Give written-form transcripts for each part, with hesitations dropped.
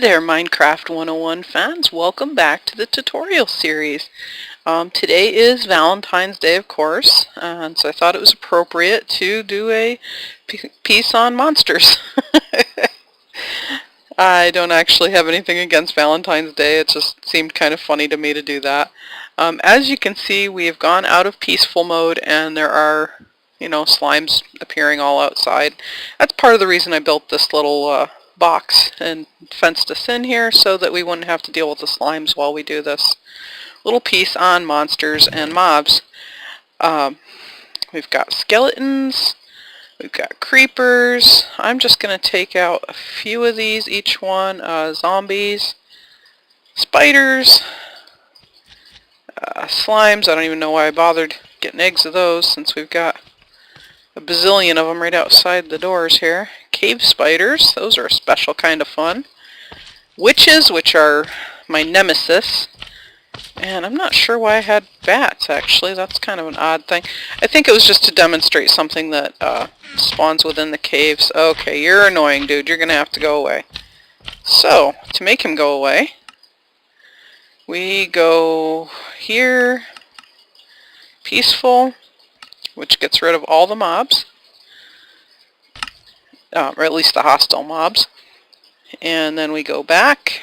there, Minecraft 101 fans. Welcome back to the tutorial series. Today is Valentine's Day, of course, and so I thought it was appropriate to do a piece on monsters. I don't actually have anything against Valentine's Day. It just seemed kind of funny to me to do that. As you can see, we have gone out of peaceful mode, and there are, slimes appearing all outside. That's part of the reason I built this little box and fenced us in here so that we wouldn't have to deal with the slimes while we do this little piece on monsters and mobs. We've got skeletons, we've got creepers. I'm just going to take out a few of these, each one, zombies, spiders, slimes. I don't even know why I bothered getting eggs of those since we've got a bazillion of them right outside the doors here. Cave spiders, those are a special kind of fun. Witches, which are my nemesis. And I'm not sure why I had bats, actually. That's kind of an odd thing. I think it was just to demonstrate something that spawns within the caves. Okay, you're annoying, dude. You're going to have to go away. So, to make him go away, we go here, peaceful, which gets rid of all the mobs, or at least the hostile mobs. And then we go back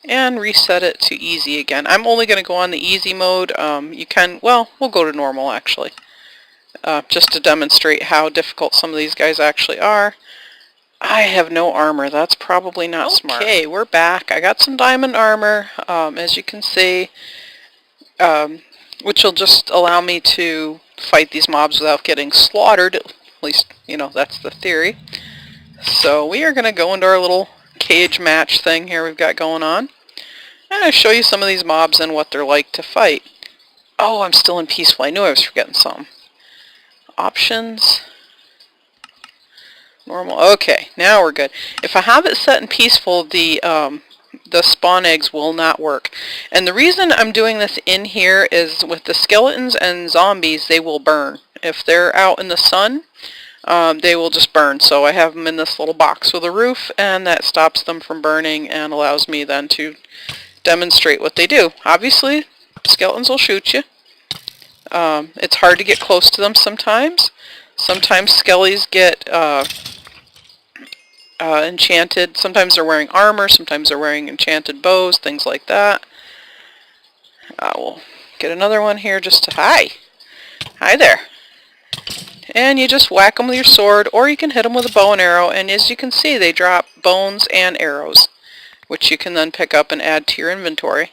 and reset it to easy again. I'm only going to go on the easy mode. You can, well, we'll go to normal actually, just to demonstrate how difficult some of these guys actually are. I have no armor. That's probably not smart. Okay, we're back. I got some diamond armor, as you can see, which will just allow me to fight these mobs without getting slaughtered. At least, that's the theory. So we are going to go into our little cage match thing here we've got going on. And I'll show you some of these mobs and what they're like to fight. Oh, I'm still in peaceful. I knew I was forgetting something. Options. Normal. Okay, now we're good. If I have it set in peaceful, the spawn eggs will not work. And the reason I'm doing this in here is with the skeletons and zombies, they will burn. If they're out in the sun, they will just burn. So I have them in this little box with a roof, and that stops them from burning and allows me then to demonstrate what they do. Obviously, skeletons will shoot you. It's hard to get close to them sometimes. Sometimes skellies get enchanted. Sometimes they're wearing armor, sometimes they're wearing enchanted bows, things like that. We'll get another one here just to... Hi there. And you just whack them with your sword, or you can hit them with a bow and arrow, and as you can see, they drop bones and arrows, which you can then pick up and add to your inventory.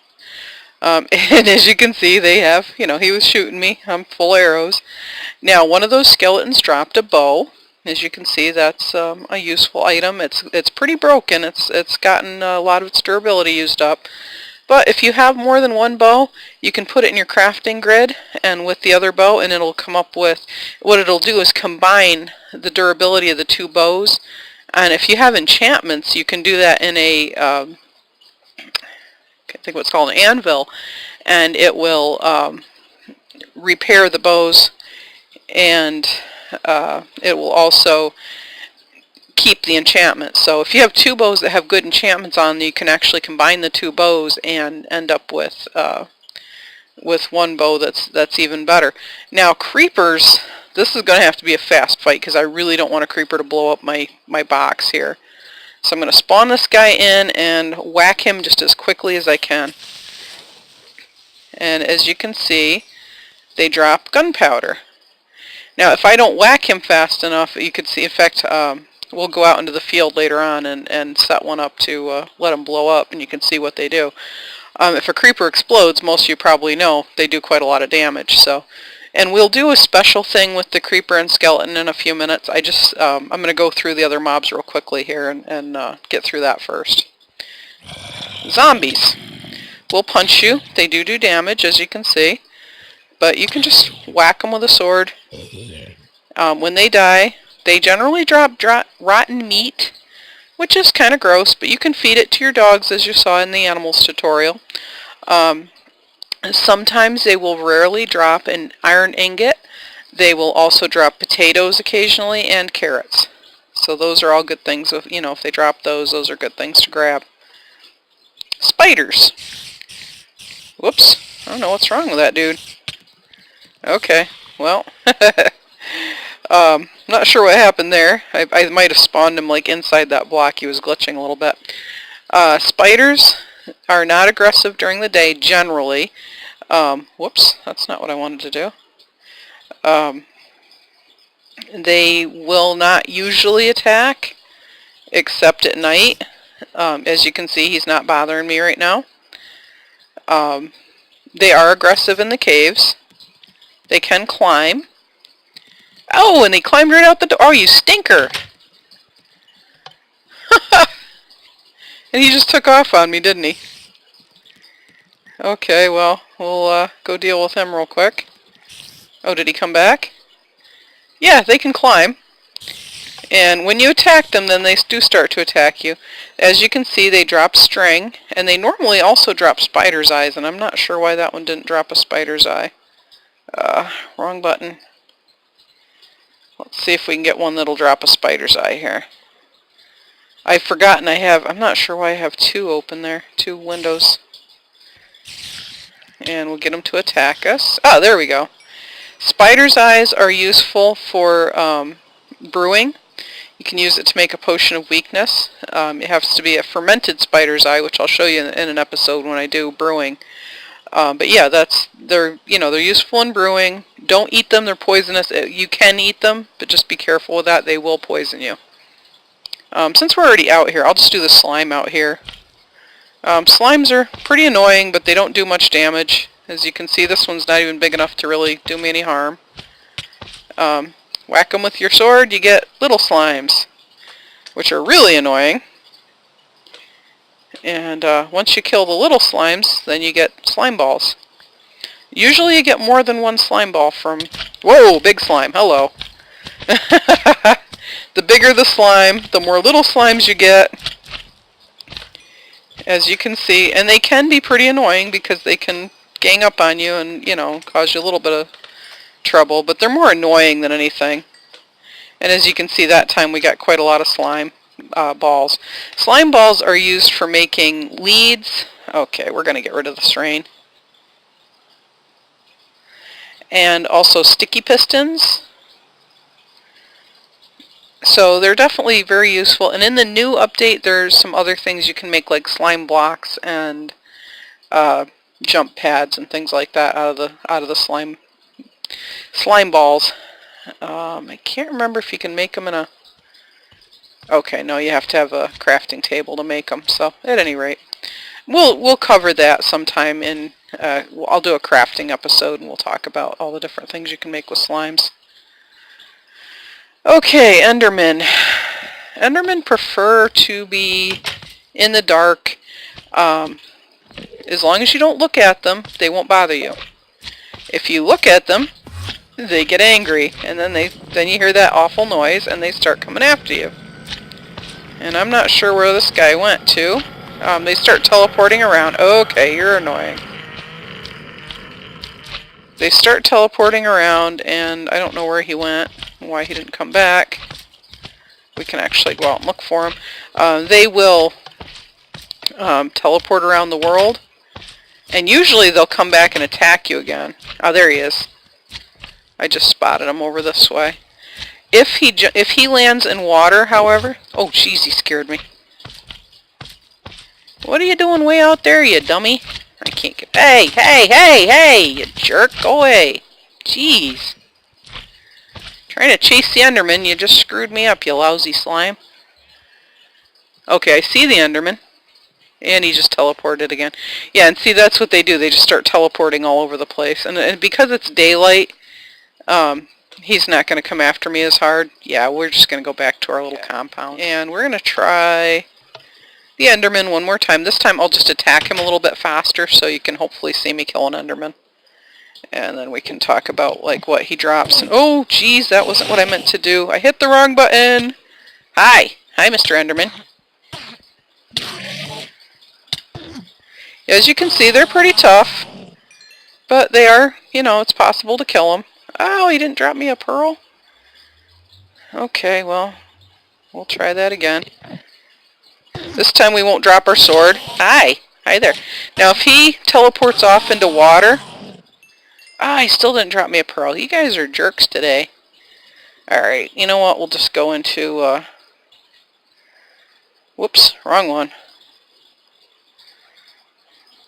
And as you can see, they have, he was shooting me. I'm full arrows. Now, one of those skeletons dropped a bow. As you can see, that's a useful item. It's pretty broken. It's gotten a lot of its durability used up. But if you have more than one bow, you can put it in your crafting grid and with the other bow, and it'll come up with, what it'll do is combine the durability of the two bows. And if you have enchantments, you can do that in a, I can't think what's called, an anvil, and it will repair the bows, and it will also keep the enchantment. So if you have two bows that have good enchantments on, you can actually combine the two bows and end up with one bow that's even better. Now creepers, this is going to have to be a fast fight because I really don't want a creeper to blow up my box here. So I'm going to spawn this guy in and whack him just as quickly as I can. And as you can see, they drop gunpowder. Now if I don't whack him fast enough, you could see, in fact, we'll go out into the field later on and set one up to let them blow up, and you can see what they do. If a creeper explodes, most of you probably know, they do quite a lot of damage. So, and we'll do a special thing with the creeper and skeleton in a few minutes. I'm going to go through the other mobs real quickly here and get through that first. Zombies will punch you. They do damage, as you can see. But you can just whack them with a sword. When they die, they generally drop rotten meat, which is kind of gross, but you can feed it to your dogs, as you saw in the animals tutorial. Sometimes they will rarely drop an iron ingot. They will also drop potatoes occasionally and carrots. So those are all good things. If, you know, if they drop those are good things to grab. Spiders. Whoops. I don't know what's wrong with that dude. Okay, well, not sure what happened there. I might have spawned him like inside that block. He was glitching a little bit. Spiders are not aggressive during the day generally. Whoops, that's not what I wanted to do. They will not usually attack except at night. As you can see, he's not bothering me right now. They are aggressive in the caves. They can climb. Oh, and they climbed right out the door. Oh, you stinker! And he just took off on me, didn't he? Okay, well, we'll go deal with him real quick. Oh, did he come back? Yeah, they can climb. And when you attack them, then they do start to attack you. As you can see, they drop string, and they normally also drop spider's eyes, and I'm not sure why that one didn't drop a spider's eye. Wrong button. Let's see if we can get one that'll drop a spider's eye here. I've forgotten I'm not sure why I have two open there, two windows. And we'll get them to attack us. Ah, there we go. Spider's eyes are useful for brewing. You can use it to make a potion of weakness. It has to be a fermented spider's eye, which I'll show you in an episode when I do brewing. But yeah, they're useful in brewing. Don't eat them; they're poisonous. You can eat them, but just be careful with that. They will poison you. Since we're already out here, I'll just do the slime out here. Slimes are pretty annoying, but they don't do much damage. As you can see, this one's not even big enough to really do me any harm. Whack them with your sword, you get little slimes, which are really annoying. And once you kill the little slimes, then you get slime balls. Usually you get more than one slime ball from... Whoa, big slime, hello. The bigger the slime, the more little slimes you get. As you can see, and they can be pretty annoying because they can gang up on you and, you know, cause you a little bit of trouble, but they're more annoying than anything. And as you can see, that time we got quite a lot of slime balls. Slime balls are used for making leads. Okay, we're going to get rid of the strain. And also sticky pistons. So they're definitely very useful. And in the new update, there's some other things you can make, like slime blocks and jump pads and things like that out of the slime balls. I can't remember if you can make them in a... Okay, no, you have to have a crafting table to make them. So at any rate, we'll cover that sometime in... I'll do a crafting episode and we'll talk about all the different things you can make with slimes. Okay, Endermen. Endermen prefer to be in the dark. As long as you don't look at them, they won't bother you. If you look at them, they get angry, and then you hear that awful noise, and they start coming after you. And I'm not sure where this guy went to. They start teleporting around. Okay, you're annoying. They start teleporting around, and I don't know where he went, why he didn't come back. We can actually go out and look for him. They will teleport around the world, and usually they'll come back and attack you again. Oh, there he is. I just spotted him over this way. If he lands in water, however... Oh, jeez, he scared me. What are you doing way out there, you dummy? I can't get... Hey, hey, hey, hey, you jerk, go away. Jeez. Trying to chase the Enderman, you just screwed me up, you lousy slime. Okay, I see the Enderman. And he just teleported again. Yeah, and see, that's what they do. They just start teleporting all over the place. And because it's daylight, he's not going to come after me as hard. Yeah, we're just going to go back to our little compound. And we're going to try the Enderman one more time. This time I'll just attack him a little bit faster so you can hopefully see me kill an Enderman. And then we can talk about, like, what he drops. And, oh, geez, that wasn't what I meant to do. I hit the wrong button. Hi. Hi, Mr. Enderman. As you can see, they're pretty tough. But they are, you know, it's possible to kill them. Oh, he didn't drop me a pearl? Okay, well, We'll try that again. This time we won't drop our sword. Hi! Hi there. Now if he teleports off into water... Ah, he still didn't drop me a pearl. You guys are jerks today. Alright, you know what? We'll just go into... Whoops, wrong one.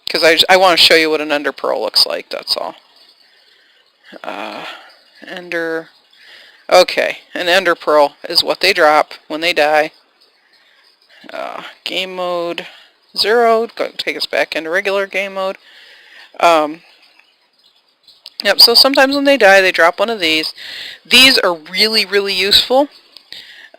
Because I want to show you what an ender pearl looks like, that's all. Ender... Okay, an ender pearl is what they drop when they die. Game mode 0, take us back into regular game mode. Yep, so sometimes when they die, they drop one of these. These are really, really useful.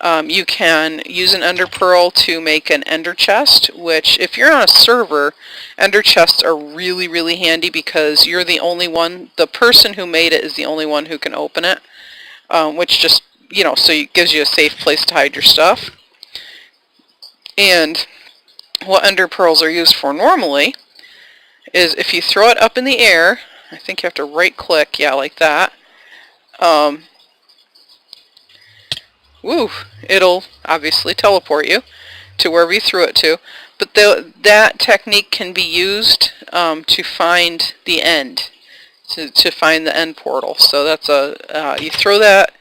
You can use an ender pearl to make an ender chest, which if you're on a server, ender chests are really, really handy because you're the only one, the person who made it is the only one who can open it, which just, you know, so it gives you a safe place to hide your stuff. And what ender pearls are used for normally is if you throw it up in the air, I think you have to right click, yeah, like that. It'll obviously teleport you to wherever you threw it to. But that technique can be used to find the end, to find the end portal. So that's you throw that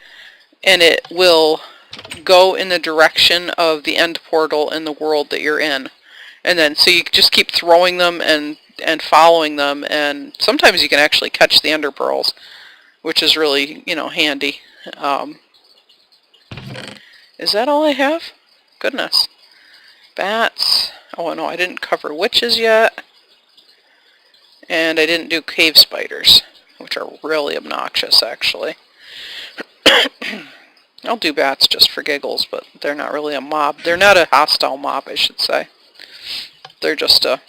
and it will go in the direction of the end portal in the world that you're in. And then, so you just keep throwing them and following them, and sometimes you can actually catch the ender pearls, which is really, you know, handy. Is that all I have? Goodness. Bats. Oh no, I didn't cover witches yet. And I didn't do cave spiders, which are really obnoxious, actually. I'll do bats just for giggles, but they're not really a mob. They're not a hostile mob, I should say. They're just a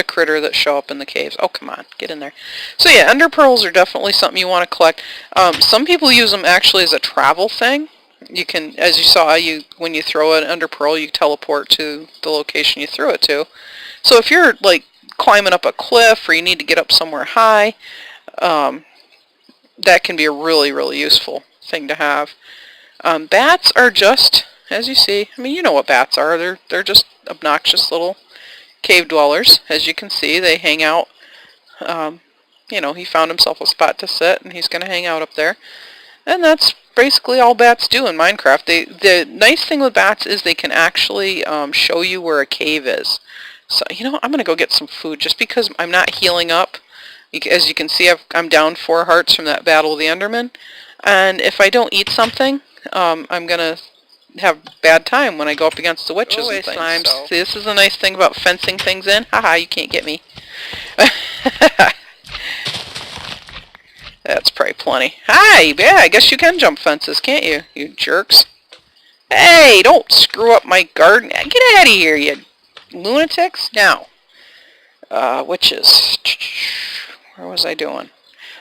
critter that show up in the caves. Oh, come on, get in there. So yeah, ender pearls are definitely something you want to collect. Some people use them actually as a travel thing. You can, as you saw, when you throw an ender pearl, you teleport to the location you threw it to. So if you're like climbing up a cliff or you need to get up somewhere high, that can be a really, really useful thing to have. Bats are just, as you see, I mean, you know what bats are. They're just obnoxious little cave dwellers. As you can see, they hang out. You know, he found himself a spot to sit, and he's going to hang out up there. And that's basically all bats do in Minecraft. The nice thing with bats is they can actually show you where a cave is. So, you know, I'm going to go get some food just because I'm not healing up. As you can see, I'm down 4 hearts from that Battle of the Enderman. And if I don't eat something, I'm going to have a bad time when I go up against the witches and things. Slimes. So. See, this is the nice thing about fencing things in. Haha, you can't get me. That's probably plenty. Hi! Yeah, I guess you can jump fences, can't you? You jerks. Hey, don't screw up my garden. Get out of here, you lunatics. Now, witches. Where was I doing?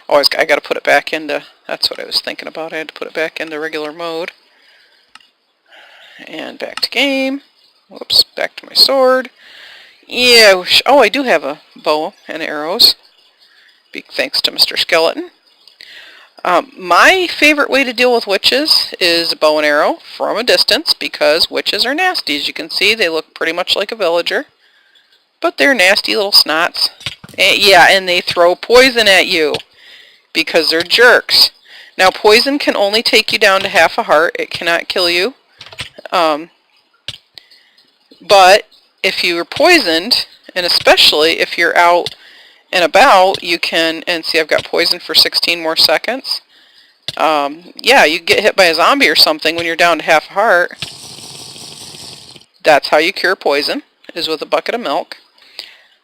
Oh, I got to put it back into... That's what I was thinking about. I had to put it back into regular mode. And back to game. Whoops, back to my sword. Yeah, oh, I do have a bow and arrows. Big thanks to Mr. Skeleton. My favorite way to deal with witches is a bow and arrow from a distance, because witches are nasty. As you can see, they look pretty much like a villager. But they're nasty little snots. Yeah, and they throw poison at you because they're jerks. Now, poison can only take you down to half a heart. It cannot kill you. But if you are poisoned, and especially if you're out and about, you can, and see I've got poison for 16 more seconds. Yeah, you get hit by a zombie or something when you're down to half a heart. That's how you cure poison, is with a bucket of milk.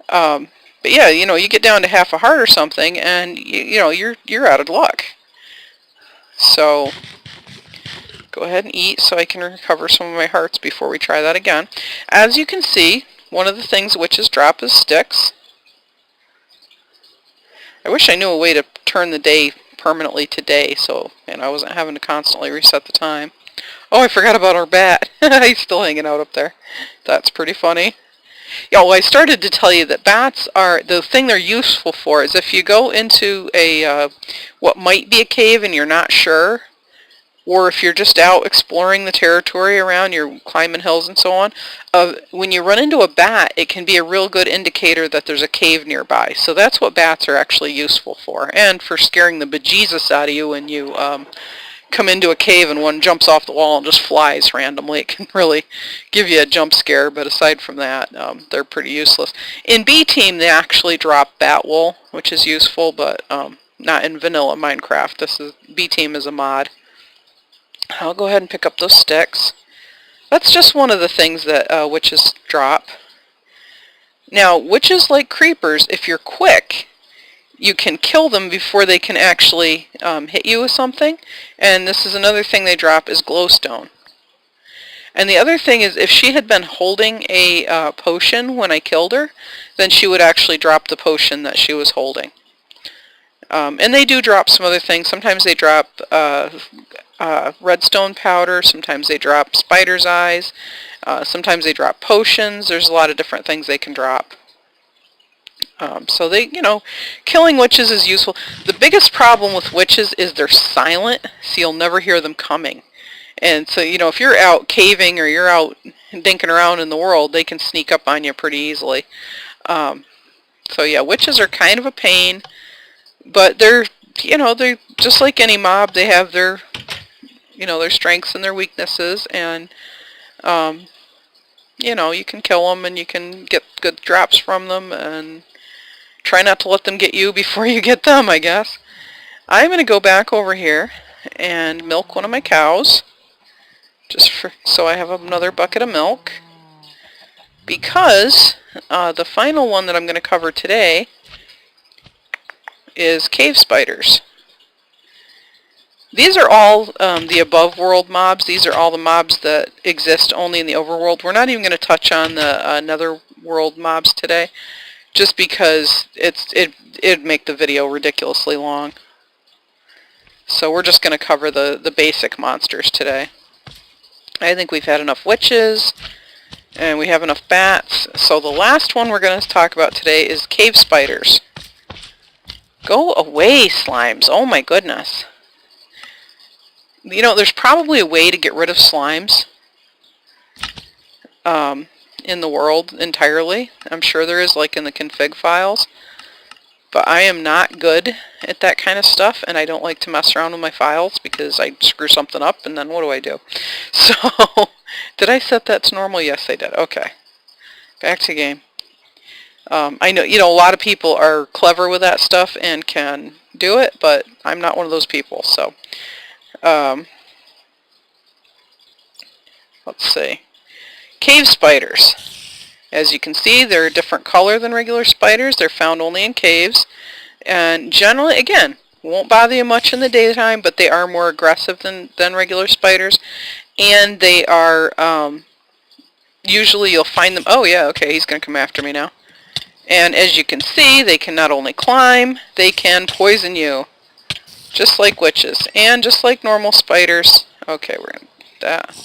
But yeah, you know, you get down to half a heart or something, and you know, you're out of luck. So go ahead and eat so I can recover some of my hearts before we try that again. As you can see, one of the things witches drop is sticks. I wish I knew a way to turn the day permanently to day, so and I wasn't having to constantly reset the time. Oh, I forgot about our bat. He's still hanging out up there. That's pretty funny. Yeah, well, I started to tell you that bats are, the thing they're useful for is if you go into a, what might be a cave and you're not sure, or if you're just out exploring the territory around, you're climbing hills and so on, when you run into a bat, it can be a real good indicator that there's a cave nearby. So that's what bats are actually useful for, and for scaring the bejesus out of you when you come into a cave and one jumps off the wall and just flies randomly. It can really give you a jump scare, but aside from that, they're pretty useless. In B Team, they actually drop bat wool, which is useful, but not in vanilla Minecraft. B Team is a mod. I'll go ahead and pick up those sticks. That's just one of the things that witches drop. Now, witches, like creepers, if you're quick, you can kill them before they can actually hit you with something. And this is another thing they drop, is glowstone. And the other thing is, if she had been holding a potion when I killed her, then she would actually drop the potion that she was holding. And they do drop some other things. Sometimes they drop redstone powder. Sometimes they drop spider's eyes. Sometimes they drop potions. There's a lot of different things they can drop. So they, killing witches is useful. The biggest problem with witches is they're silent, so you'll never hear them coming. And so, if you're out caving or you're out dinking around in the world, they can sneak up on you pretty easily. So yeah, witches are kind of a pain, but they're just like any mob. They have their, their strengths and their weaknesses, and you can kill them and you can get good drops from them, and try not to let them get you before you get them, I guess. I'm going to go back over here and milk one of my cows, so I have another bucket of milk, because the final one that I'm going to cover today is cave spiders. These are all the above world mobs. These are all the mobs that exist only in the overworld. We're not even going to touch on the nether world mobs today, just because it'd make the video ridiculously long. So we're just going to cover the basic monsters today. I think we've had enough witches, and we have enough bats. So the last one we're going to talk about today is cave spiders. Go away, slimes. Oh my goodness. There's probably a way to get rid of slimes in the world entirely. I'm sure there is, like in the config files. But I am not good at that kind of stuff, and I don't like to mess around with my files because I screw something up, and then what do I do? So, did I set that to normal? Yes, I did. Okay. Back to game. I know, a lot of people are clever with that stuff and can do it, but I'm not one of those people, so. Let's see. Cave spiders. As you can see, they're a different color than regular spiders. They're found only in caves. And generally, again, won't bother you much in the daytime, but they are more aggressive than regular spiders. And they are, usually you'll find them, oh yeah, okay, he's going to come after me now. And as you can see, they can not only climb, they can poison you. Just like witches. And just like normal spiders. Okay, we're going to do that.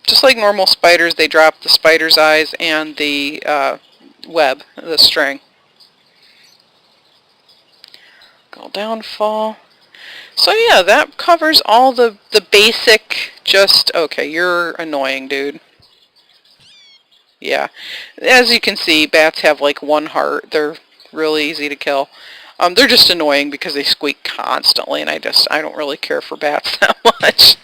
Just like normal spiders, they drop the spider's eyes and the web, the string. Go downfall. So yeah, that covers all the basic, okay, you're annoying, dude. Yeah. As you can see, bats have like one heart. They're really easy to kill. They're just annoying because they squeak constantly, and I don't really care for bats that much.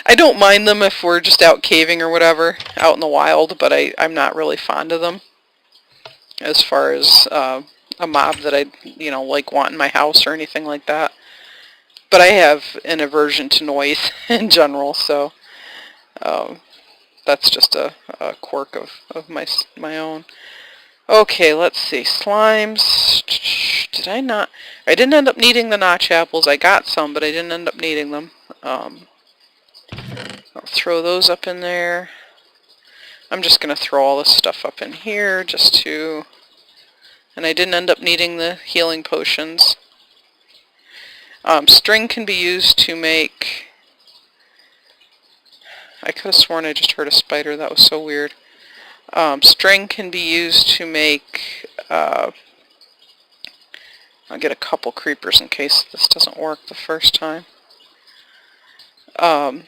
I don't mind them if we're just out caving or whatever, out in the wild, but I'm not really fond of them as far as a mob that I, like want in my house or anything like that. But I have an aversion to noise in general, so that's just a quirk of my own. Okay, let's see. Slimes. Did I not? I didn't end up needing the notch apples. I got some, but I didn't end up needing them. I'll throw those up in there. I'm just going to throw all this stuff up in here just to... And I didn't end up needing the healing potions. String can be used to make... I could have sworn I just heard a spider. That was so weird. String can be used to make I'll get a couple creepers in case this doesn't work the first time. Yeah,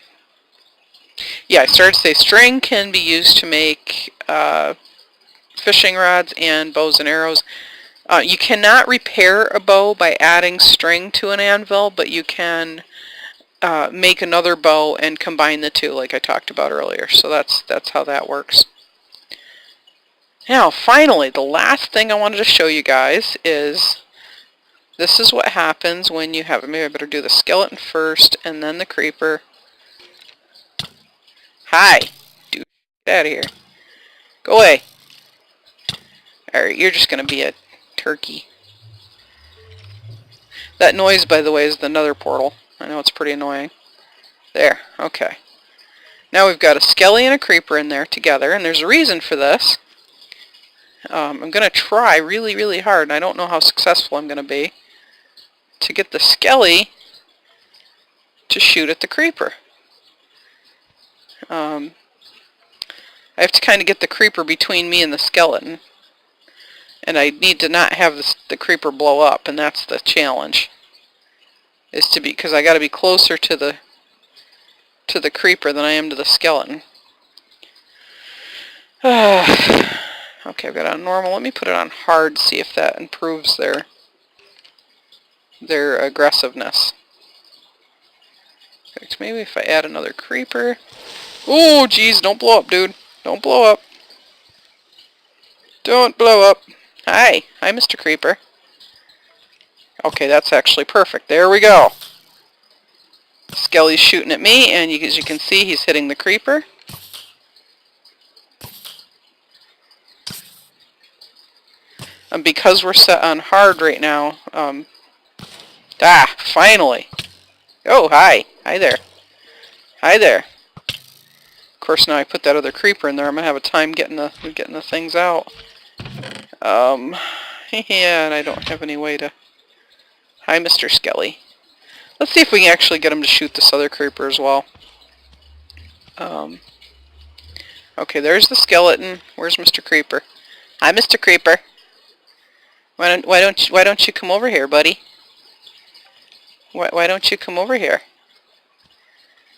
I started to say string can be used to make fishing rods and bows and arrows. You cannot repair a bow by adding string to an anvil, but you can make another bow and combine the two like I talked about earlier. So that's how that works. Now finally, the last thing I wanted to show you guys is this is what happens when you have, maybe I better do the skeleton first and then the creeper. Hi! Dude, get out of here. Go away. Alright, you're just going to be a turkey. That noise, by the way, is the nether portal. I know it's pretty annoying. There, okay. Now we've got a skelly and a creeper in there together, and there's a reason for this. I'm going to try really, really hard, and I don't know how successful I'm going to be, to get the skelly to shoot at the creeper. I have to kind of get the creeper between me and the skeleton. And I need to not have the creeper blow up, and that's the challenge. Is to be, because I got to be closer to the creeper than I am to the skeleton. Okay, I've got it on normal. Let me put it on hard, see if that improves their aggressiveness. In fact, maybe if I add another creeper. Oh, geez, don't blow up, dude. Don't blow up. Don't blow up. Hi, Mr. Creeper. Okay, that's actually perfect. There we go. Skelly's shooting at me, and as you can see, he's hitting the creeper. And because we're set on hard right now, finally. Oh, hi. Hi there. Hi there. Of course, now I put that other creeper in there, I'm going to have a time getting the things out. Yeah, and I don't have any way to... Hi, Mr. Skelly. Let's see if we can actually get him to shoot this other creeper as well. Okay, there's the skeleton. Where's Mr. Creeper? Hi, Mr. Creeper. Why don't you come over here, buddy? Why don't you come over here?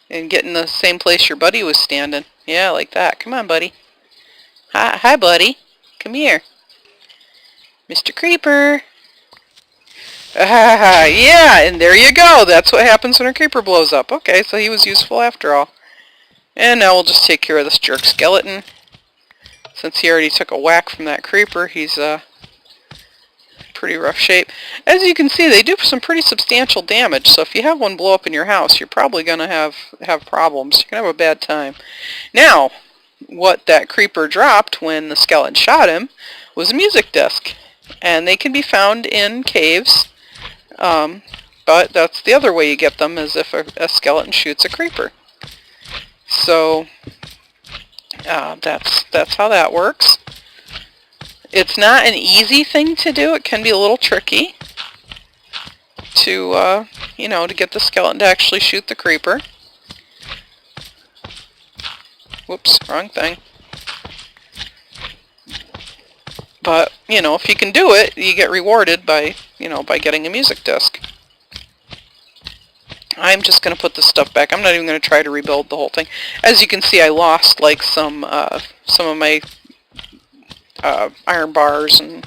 And get in the same place your buddy was standing. Yeah, like that. Come on, buddy. Hi, buddy. Come here. Mr. Creeper. Yeah, and there you go. That's what happens when a creeper blows up. Okay, so he was useful after all. And now we'll just take care of this jerk skeleton. Since he already took a whack from that creeper, he's pretty rough shape. As you can see, they do some pretty substantial damage, so if you have one blow up in your house, you're probably going to have problems. You're going to have a bad time. Now, what that creeper dropped when the skeleton shot him was a music disc. And they can be found in caves, but that's the other way you get them, is if a skeleton shoots a creeper. So, that's how that works. It's not an easy thing to do. It can be a little tricky to, to get the skeleton to actually shoot the creeper. Whoops, wrong thing. But, if you can do it, you get rewarded by, by getting a music disc. I'm just going to put this stuff back. I'm not even going to try to rebuild the whole thing. As you can see, I lost, like, some of my iron bars and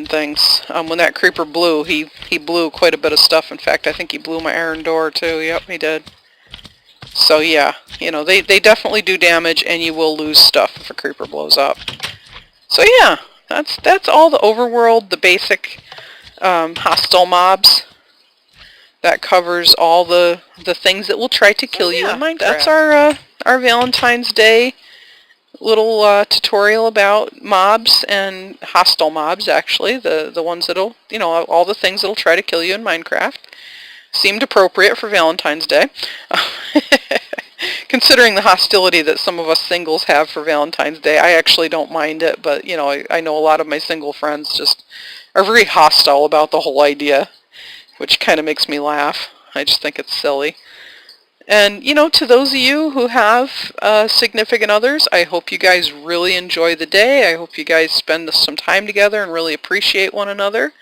things. When that creeper blew, he blew quite a bit of stuff. In fact, I think he blew my iron door, too. Yep, he did. So, yeah, they definitely do damage, and you will lose stuff if a creeper blows up. So, yeah. That's all the overworld, the basic hostile mobs. That covers all the things that will try to kill you in Minecraft. That's our Valentine's Day little tutorial about mobs and hostile mobs, actually. The ones that'll, all the things that'll try to kill you in Minecraft. Seemed appropriate for Valentine's Day. Considering the hostility that some of us singles have for Valentine's Day, I actually don't mind it, but, I know a lot of my single friends just are very hostile about the whole idea, which kind of makes me laugh. I just think it's silly. And, to those of you who have significant others, I hope you guys really enjoy the day. I hope you guys spend some time together and really appreciate one another.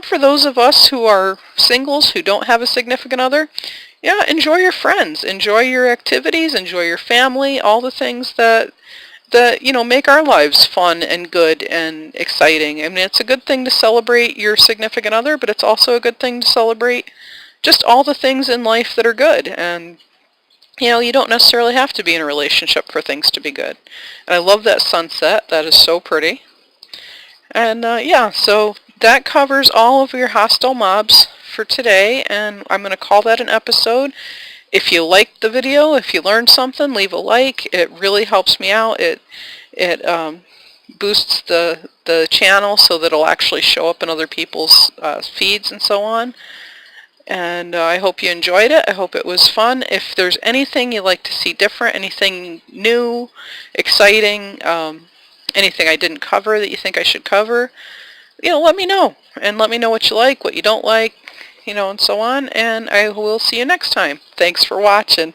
For those of us who are singles, who don't have a significant other, yeah, enjoy your friends, enjoy your activities, enjoy your family, all the things that make our lives fun and good and exciting. I mean, it's a good thing to celebrate your significant other, but it's also a good thing to celebrate just all the things in life that are good. And you don't necessarily have to be in a relationship for things to be good. And I love that sunset. That is so pretty. And yeah, so that covers all of your hostile mobs for today, and I'm going to call that an episode. If you liked the video, if you learned something, leave a like. It really helps me out. It boosts the channel so that it'll actually show up in other people's feeds and so on. And I hope you enjoyed it. I hope it was fun. If there's anything you'd like to see different, anything new, exciting, anything I didn't cover that you think I should cover, let me know. And let me know what you like, what you don't like, and so on. And I will see you next time. Thanks for watching.